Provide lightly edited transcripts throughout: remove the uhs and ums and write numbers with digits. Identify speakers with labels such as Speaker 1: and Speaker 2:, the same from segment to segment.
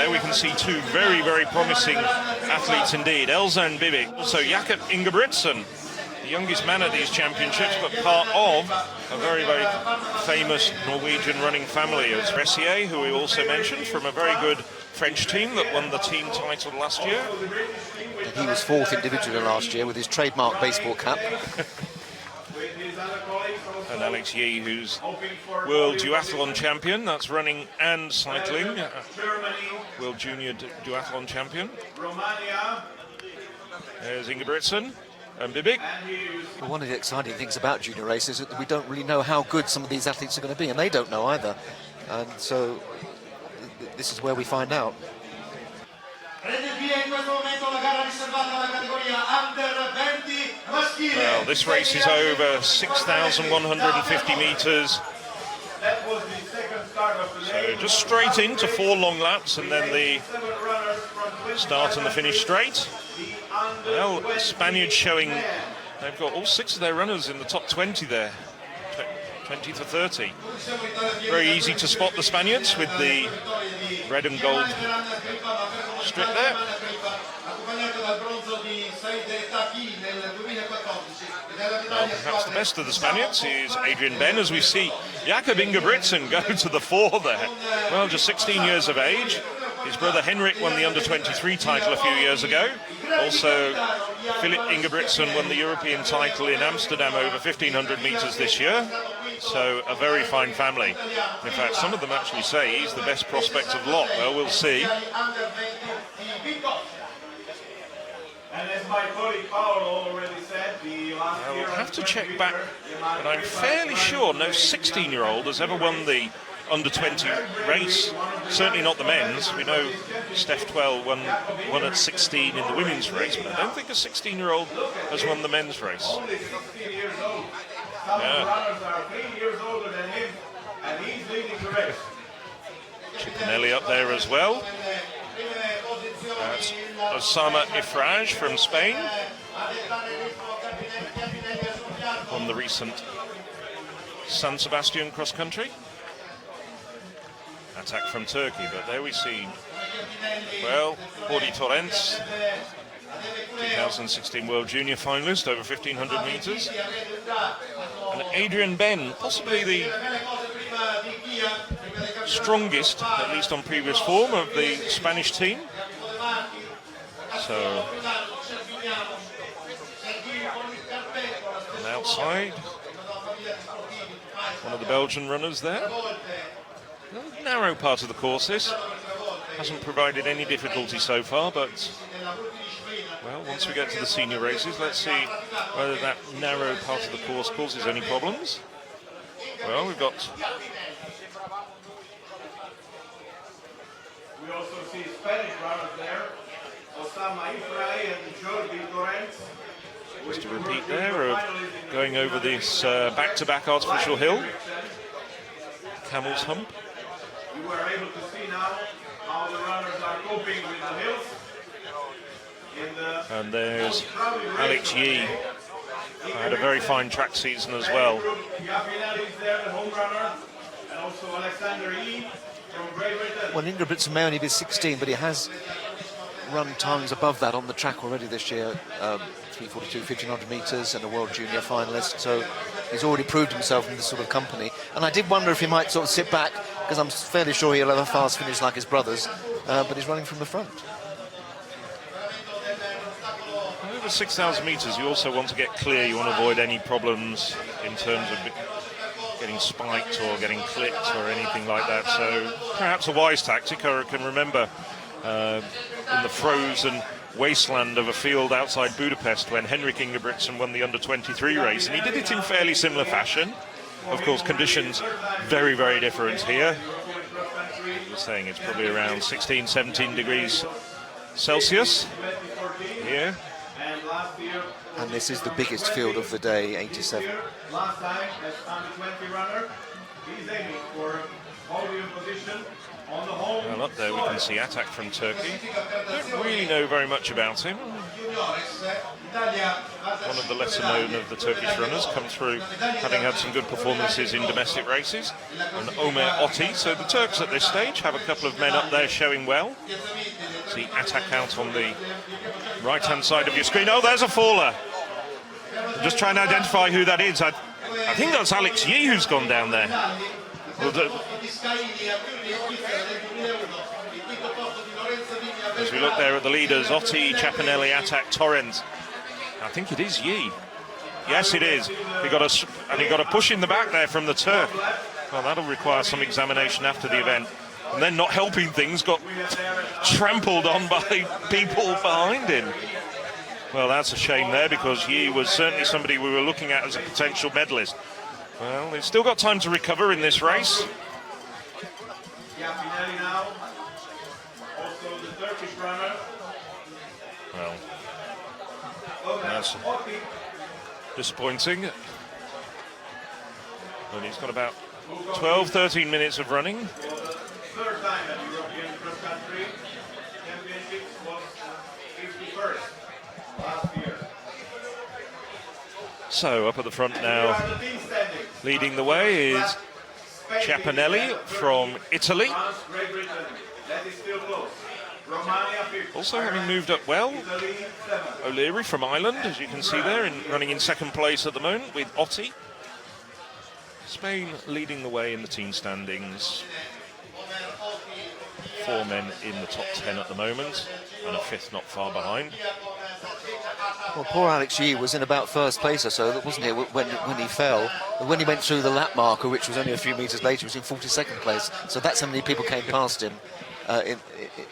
Speaker 1: there we can see two very, very promising athletes indeed. Elzan Bibic, also Jakob Ingebrigtsen, the youngest man at these championships, but part of a very, very famous Norwegian running family. As Gressier, who we also mentioned, from a very good French team that won the team title last year.
Speaker 2: And he was fourth individually last year with his trademark baseball cap.
Speaker 1: And Alex Yee, who's World Duathlon champion, that's running and cycling. World Junior Duathlon champion. There's Ingebrigtsen and Bibic.
Speaker 2: Well, one of the exciting things about junior races is that we don't really know how good some of these athletes are going to be, and they don't know either. And so this is where we find out.
Speaker 1: Well, this race is over 6,150 metres. So just straight into 4 long laps and then the start and the finish straight. Well, the Spaniards showing, they've got all 6 of their runners in the top 20 there. 20 to 30. Very easy to spot the Spaniards with the red and gold strip there. Well, perhaps the best of the Spaniards is Adrian Ben, as we see Jakob Ingebrigtsen go to the fore there. Well, just 16 years of age. His brother Henrik won the under-23 title a few years ago. Also, Philip Ingebrigtsen won the European title in Amsterdam over 1,500 metres this year. So, a very fine family. In fact, some of them actually say he's the best prospect of lot. Well, we'll see.
Speaker 3: And as my colleague Paolo already said,
Speaker 1: I will have to check back, but I'm fairly sure no 16-year-old has ever won the under-20 race. Certainly not the men's. We know Steph Twell won at 16 in the women's race, but I don't think a 16-year-old has won the men's race.
Speaker 3: only 16 years old. Some runners are 3 years older than him, and he's leading the race.
Speaker 1: Chiappinelli up there as well. That's Osama Ifraj from Spain, on the recent San Sebastian cross country. Attack from Turkey, but there we see, well, Jordi Torrents, 2016 World Junior finalist over 1,500 metres. And Adrian Ben, possibly the strongest, at least on previous form, of the Spanish team. So, on the outside, one of the Belgian runners there. A narrow part of the course this. Hasn't provided any difficulty so far, but, well, once we get to the senior races, let's see whether that narrow part of the course causes any problems. Well, we've got...
Speaker 3: We also see Spanish runners there. Osama Ifrai and Jordi Torrents.
Speaker 1: Just a repeat there of going over this back-to-back artificial hill. Camel's Hump.
Speaker 3: You were able to see now how the runners are coping with the hills.
Speaker 1: And there's Alex Yee. Had a very fine track season as well.
Speaker 3: Chiappinelli is there, the home runner, and also Alexander Yee from Great Britain.
Speaker 2: Well, Ingebrigtsen may only be 16, but he has run times above that on the track already this year. 3:42, 1,500 metres, and a World Junior finalist. So he's already proved himself in this sort of company. And I did wonder if he might sort of sit back, because I'm fairly sure he'll have a fast finish like his brothers. But he's running from the front.
Speaker 1: Over 6,000 metres, you also want to get clear. You want to avoid any problems in terms of getting spiked or getting clipped or anything like that. So perhaps a wise tactic. I can remember in the frozen wasteland of a field outside Budapest when Henrik Ingebrigtsen won the under-23 race, and he did it in fairly similar fashion. Of course, conditions very, very different here. I was saying it's probably around 16, 17 degrees Celsius here.
Speaker 2: And this is the biggest field of the day, 87.
Speaker 3: Last time as under-20 runner, he's aiming for podium position on the home.
Speaker 1: Well, up there we can see Atak from Turkey. Don't really know very much about him. one of the lesser known of the Turkish runners, come through having had some good performances in domestic races, and Ömer Otti. So the Turks at this stage have a couple of men up there showing well. See Atak out on the right-hand side of your screen. Oh, there's a faller. I'm just trying to identify who that is. I think that's Alex Yee who's gone down there. Well, as we look there at the leaders, Otti, Chiappinelli, Atak, Torrens. I think it is Yee. Yes, it is. He got a push in the back there from the Turk. Well, that'll require some examination after the event. And then not helping things, got trampled on by people behind him. Well, that's a shame there, because Yee was certainly somebody we were looking at as a potential medalist. Well, they've still got time to recover in this race.
Speaker 3: Chiappinelli now, also the Turkish runner.
Speaker 1: Well, that's disappointing. But he's got about 12, 13 minutes of running.
Speaker 3: Third time at European Cross Country Championships, was 51st last year.
Speaker 1: So up at the front now, leading the way is Chiappinelli from Italy.
Speaker 3: Great Britain, that is still close. Romania 5th.
Speaker 1: Also having moved up well,
Speaker 3: Italy 7th.
Speaker 1: O'Leary from Ireland, as you can see there, running in second place at the moment with Otti. Spain leading the way in the team standings. 4 men in the top 10 at the moment, and a 5th not far behind.
Speaker 2: Well, poor Alex Yee was in about first place or so, wasn't he, when he fell. And when he went through the lap marker, which was only a few metres later, he was in 42nd place. So that's how many people came past him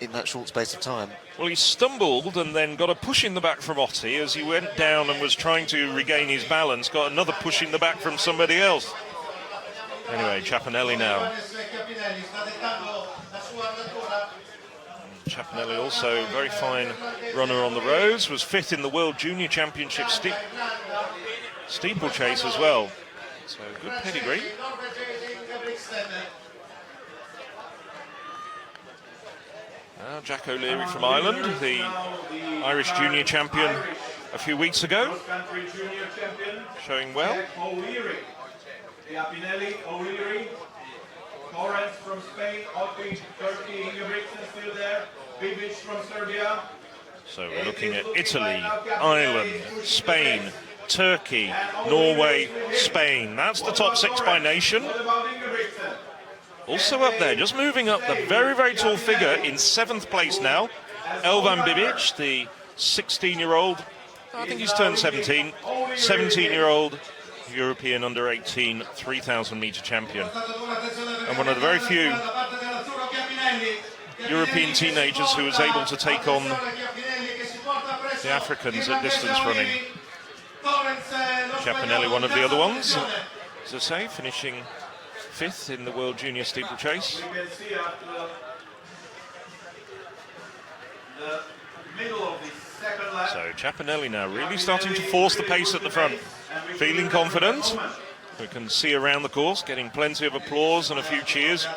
Speaker 2: in that short space of time.
Speaker 1: Well, he stumbled and then got a push in the back from Otti as he went down and was trying to regain his balance, got another push in the back from somebody else. Anyway, Chiappinelli now. Chiappinelli also very fine runner on the roads, was 5th in the World Junior Championship steeplechase as well. So good pedigree. Now Jack O'Leary from Ireland, the Irish junior champion a few weeks ago, showing well.
Speaker 3: Chiappinelli, O'Leary, Torrens from Spain, Otti, Turkey, Ingebrigtsen still there, Bibic from Serbia.
Speaker 1: So we're looking at Italy, Ireland, Spain, Turkey, Norway, Spain. That's the top 6 by nation. Also up there, just moving up, the very, very tall figure in 7th place now, Elvan Bibic, the 16-year-old, I think he's turned 17, 17-year-old European under-18 3,000-metre champion. And one of the very few European teenagers who was able to take on the Africans at distance running. Chiappinelli, one of the other ones, as I say, finishing 5th in the World Junior Steeplechase.
Speaker 3: You can see after the middle of the second lap.
Speaker 1: So Chiappinelli now really starting to force the pace at the front, feeling confident. We can see around the course, getting plenty of applause and a few cheers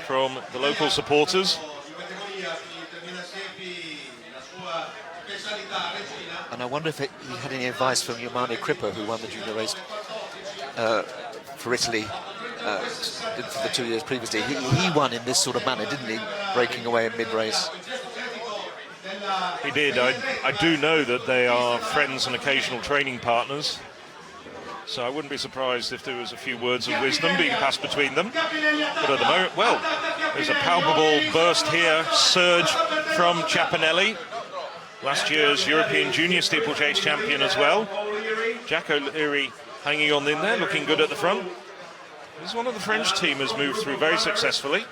Speaker 1: from the local supporters.
Speaker 2: And I wonder if he had any advice from Yomane Crippa, who won the junior race for Italy for the 2 years previously. He won in this sort of manner, didn't he? Breaking away in mid-race.
Speaker 1: He did. I do know that they are friends and occasional training partners. So I wouldn't be surprised if there was a few words of wisdom being passed between them. But at the moment, well, there's a palpable burst here, surge from Chiappinelli. Last year's European Junior Steeplechase champion as well. Jack O'Leary hanging on in there, looking good at the front. This is one of the French team has moved through very successfully.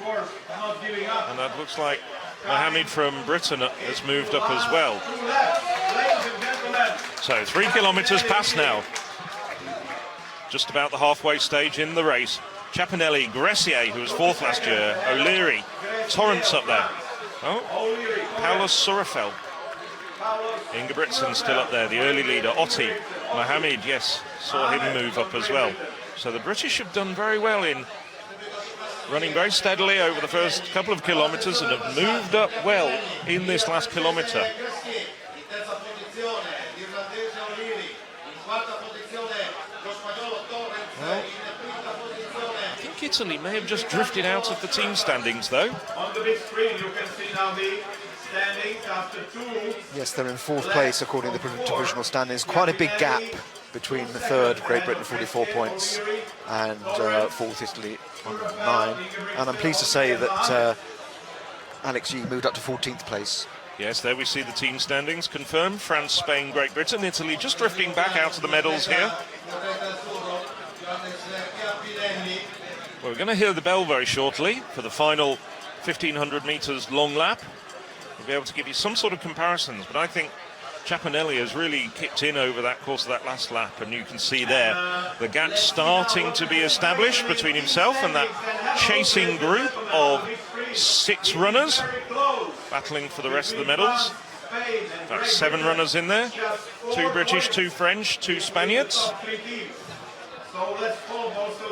Speaker 1: And that looks like Mohamed from Britson has moved up as well. So 3 kilometres past now. Just about the halfway stage in the race. Chiappinelli, Gressier, who was 4th last year, O'Leary, Torrens up there. Oh, Paulus Surafel. Ingebrigtsen still up there, the early leader. Otti, Mohamed, yes, saw him move up as well. So the British have done very well in running very steadily over the first couple of kilometres and have moved up well in this last kilometre. Well, I think Italy may have just drifted out of the team standings, though.
Speaker 3: On the big screen, you can see now the standings after 2.
Speaker 2: Yes, they're in 4th place according to the provisional standings. Quite a big gap between the 3rd, Great Britain, 44 points, and 4th, Italy, on 9. And I'm pleased to say that Alex Yee moved up to 14th place.
Speaker 1: Yes, there we see the team standings confirmed. France, Spain, Great Britain, Italy just drifting back out of the medals here. Well, we're going to hear the bell very shortly for the final 1,500 metres long lap. We'll be able to give you some sort of comparisons, but I think Chiappinelli has really kicked in over that course of that last lap, and you can see there the gap starting to be established between himself and that chasing group of 6 runners battling for the rest of the medals. About 7 runners in there, 2 British, 2 French, 2 Spaniards.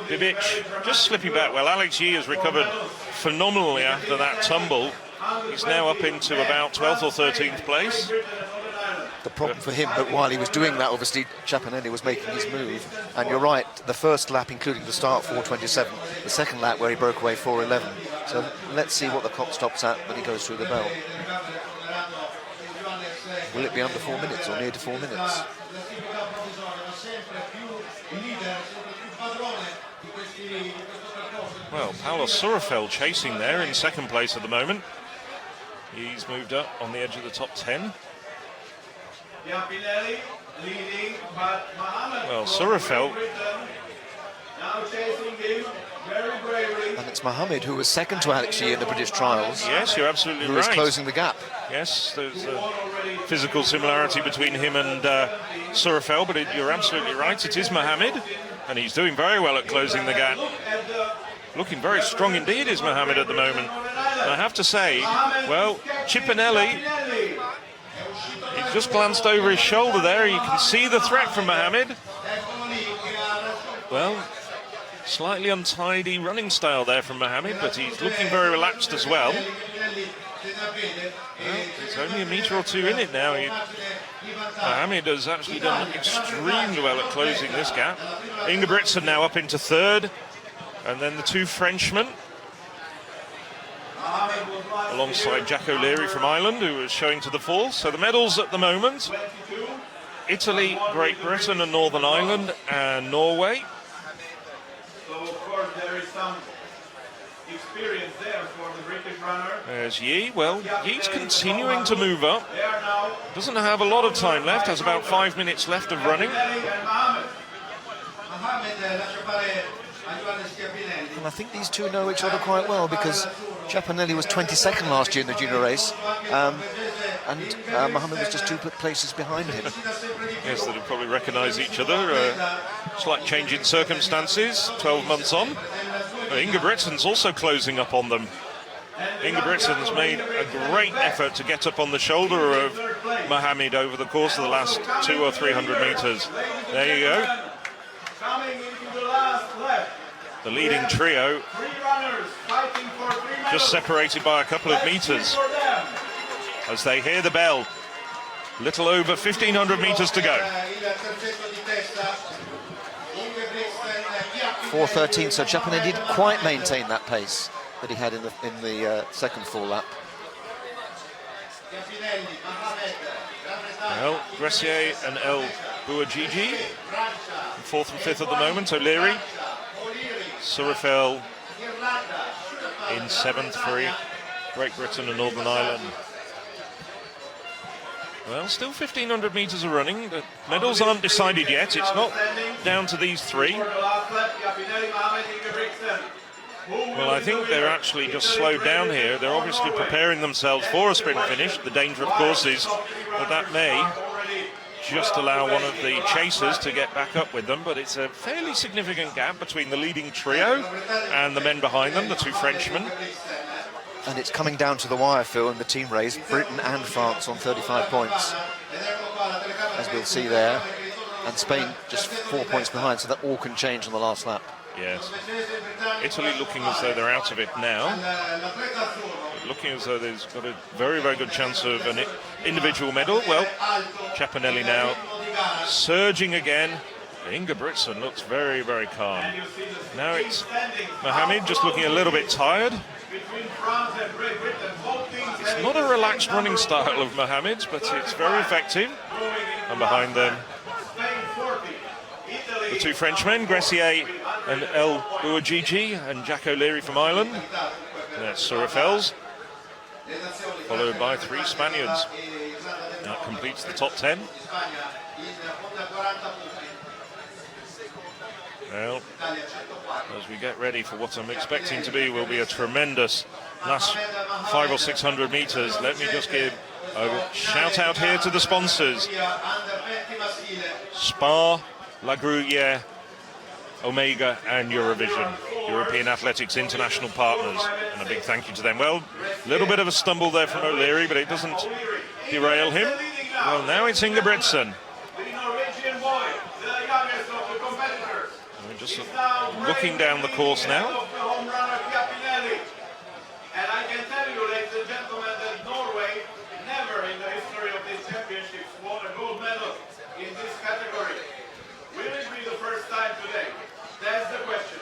Speaker 1: Bibic just slipping back. Well, Alex Yee has recovered phenomenally after that tumble. He's now up into about 12th or 13th place.
Speaker 2: The problem for him, but while he was doing that, obviously Chiappinelli was making his move. And you're right, the first lap, including the start, 4:27. The second lap, where he broke away, 4:11. So let's see what the clock stops at when he goes through the bell. Will it be under 4 minutes or near to 4 minutes?
Speaker 1: Well, Paolo Surafel chasing there in 2nd place at the moment. He's moved up on the edge of the top 10.
Speaker 3: Chiappinelli leading, but Mohammed
Speaker 1: Well, Surafel,
Speaker 3: now chasing him very bravely.
Speaker 2: And it's Mohammed who was second to Alex Yee in the British trials,
Speaker 1: yes, you're absolutely
Speaker 2: who is
Speaker 1: right.
Speaker 2: closing the gap.
Speaker 1: Yes, there's a physical similarity between him and Surafel, but you're absolutely right. It is Mohammed, and he's doing very well at closing the gap. Looking very strong indeed is Mohammed at the moment. And I have to say, well, Chiappinelli, he's just glanced over his shoulder there. You can see the threat from Mohammed. Well, slightly untidy running style there from Mohammed, but he's looking very relaxed as well. Well, it's only a metre or 2 in it now. Mohammed has actually done extremely well at closing this gap. Ingebrigtsen now up into 3rd, and then the 2 Frenchmen, alongside Jack O'Leary from Ireland, who is showing to the 4th. So the medals at the moment: Italy, Great Britain and Northern Ireland, and Norway.
Speaker 3: So of course there is some experience there for the British runner.
Speaker 1: There's Yee. Well, Yee's continuing to move up.
Speaker 3: They are now
Speaker 1: Doesn't have a lot of time left, has about 5 minutes left of running.
Speaker 3: Chiappinelli and Mohammed.
Speaker 2: And I think these two know each other quite well, because Chiappinelli was 22nd last year in the junior race, and Mohammed was just 2 places behind him.
Speaker 1: Yes, they'd probably recognise each other. Slight change in circumstances, 12 months on. Ingebrigtsen's also closing up on them. Ingebrigtsen's made a great effort to get up on the shoulder of Mohammed over the course of the last 200 or 300 metres. There you go.
Speaker 3: Coming into the last lap.
Speaker 1: The leading trio
Speaker 3: 3 runners fighting for 3 medals.
Speaker 1: just separated by a couple of metres
Speaker 3: For them.
Speaker 1: as they hear the bell. Little over 1,500 metres to go.
Speaker 2: 4:13, so Chiappinelli didn't quite maintain that pace that he had in the second full lap.
Speaker 1: Well, Gressier and El Bouagigi, 4th and 5th at the moment. O'Leary, Surafel in 7th for Great Britain and Northern Ireland. Well, still 1,500 metres of running. The medals aren't decided yet. It's not down to these 3.
Speaker 3: For the last lap, Chiappinelli, Mohammed, Ingebrigtsen.
Speaker 1: Well, I think they're actually just slowed down here. They're obviously preparing themselves for a sprint finish. The danger, of course, is that may just allow one of the chasers to get back up with them, but it's a fairly significant gap between the leading trio and the men behind them, the 2 Frenchmen.
Speaker 2: And it's coming down to the wire, Phil, in the team race. Britain and France on 35 points, as we'll see there. And Spain just 4 points behind, so that all can change on the last lap.
Speaker 1: Yes. Italy looking as though they're out of it now. But looking as though there's got a very, very good chance of an individual medal. Well, Chiappinelli now surging again Ingebrigtsen looks very, very calm. Now it's Mohamed just looking a little bit tired. It's not a relaxed running style of Mohamed's, but it's very effective. And behind them, the two Frenchmen, Gressier and El Bouagigi, and Jack O'Leary from Ireland. That's Surafels, followed by three Spaniards. That completes the top 10. Well, as we get ready for what I'm expecting to be will be a tremendous last 500 or 600 meters, let me just give a shout out here to the sponsors. SPAR, La Gruyere, Omega and Eurovision, European Athletics International Partners, and a big thank you to them. Well, a little bit of a stumble there from O'Leary, but it doesn't derail him. Well, now it's Ingebrigtsen. We're just looking down the course now.
Speaker 3: And I can tell you, ladies and gentlemen, that Norway never in the history of these championships won a gold medal in this category. Will it be the first time today? That's the question.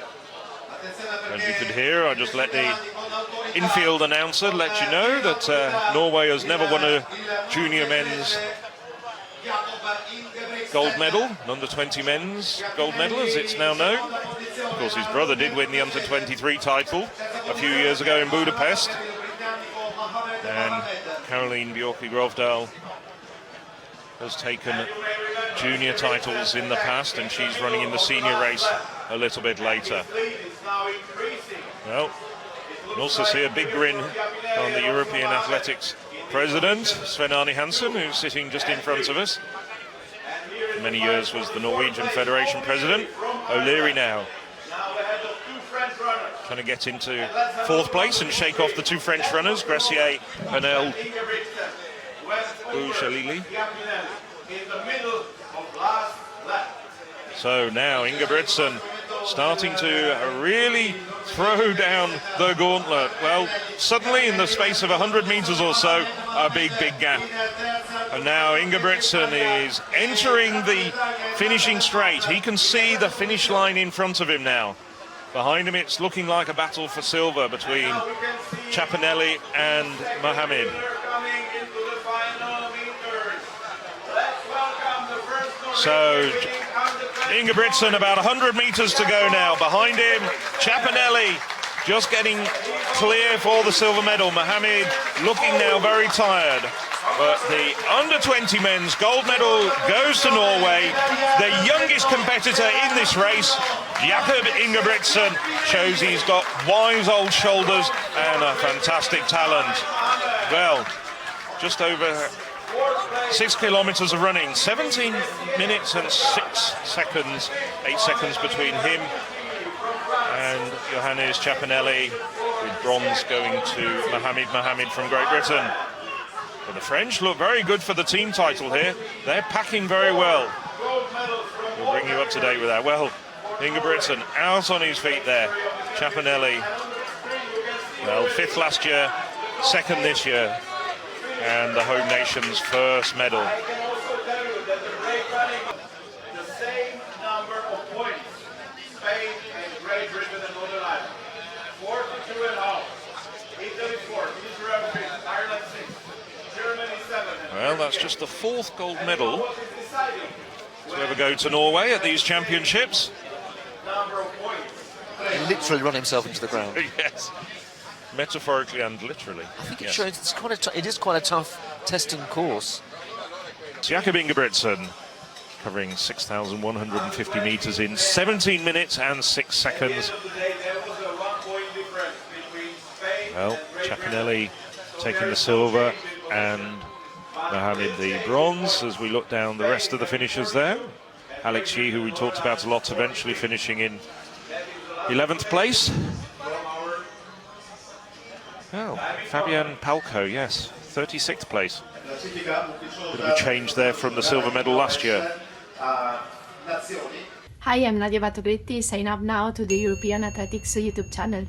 Speaker 1: As you could hear, I just let the infield announcer let you know that Norway has never won a junior men's gold medal, an under-20 men's gold medal, as it's now known. Of course, his brother did win the under-23 title a few years ago in Budapest. And Caroline Bjorky-Grovdal has taken junior titles in the past, and she's running in the senior race a little bit later. Well, you can also see a big grin on the European Athletics president, Sven-Arne Hansen, who's sitting just in front of us. For many years was the Norwegian Federation president. O'Leary now trying to get into fourth place and shake off the two French runners, Gressier and El Bouagigi. So now Ingebrigtsen starting to really throw down the gauntlet. Well, suddenly in the space of 100 meters or so, a big gap. And now Ingebrigtsen is entering the finishing straight. He can see the finish line in front of him now. Behind him, it's looking like a battle for silver between Chiappinelli and Mohamed. So Ingebrigtsen about 100 meters to go now. Behind him, Chiappinelli just getting clear for the silver medal. Mohamed looking now very tired. But the under-20 men's gold medal goes to Norway. The youngest competitor in this race, Jakob Ingebrigtsen, shows he's got wise old shoulders and a fantastic talent. Well, just over 6 kilometers of running, 17 minutes and 6 seconds, 8 seconds between him and Johannes Chiappinelli, with bronze going to Mohamed from Great Britain. But the French look very good for the team title here. They're packing very well. We'll bring you up to date with that. Well, Ingebrigtsen out on his feet there. Chiappinelli, well, 5th last year, 2nd this year, and the home nation's first medal.
Speaker 3: I can also tell you that the great running, the same number of points, Spain and Great Britain and Northern Ireland. 42.5. Italy 4, Israel 5, Ireland 6, Germany 7.
Speaker 1: Well, that's just the 4th gold medal to ever go to Norway at these championships.
Speaker 3: Number of points.
Speaker 2: He literally run himself into the ground.
Speaker 1: Yes, metaphorically and literally.
Speaker 2: I think it shows it is quite a tough testing course.
Speaker 1: Jakob Ingebrigtsen covering 6,150 meters in 17 minutes and 6 seconds. Well, Chiappinelli taking the silver and Mohamed the bronze as we look down the rest of the finishers there. Alex Yee, who we talked about a lot, eventually finishing in 11th place. Oh, Fabian Palko, yes, 36th place. Bit of a change there from the silver medal last year.
Speaker 4: Hi, I'm Nadia Batogritti. Sign up now to the European Athletics YouTube channel.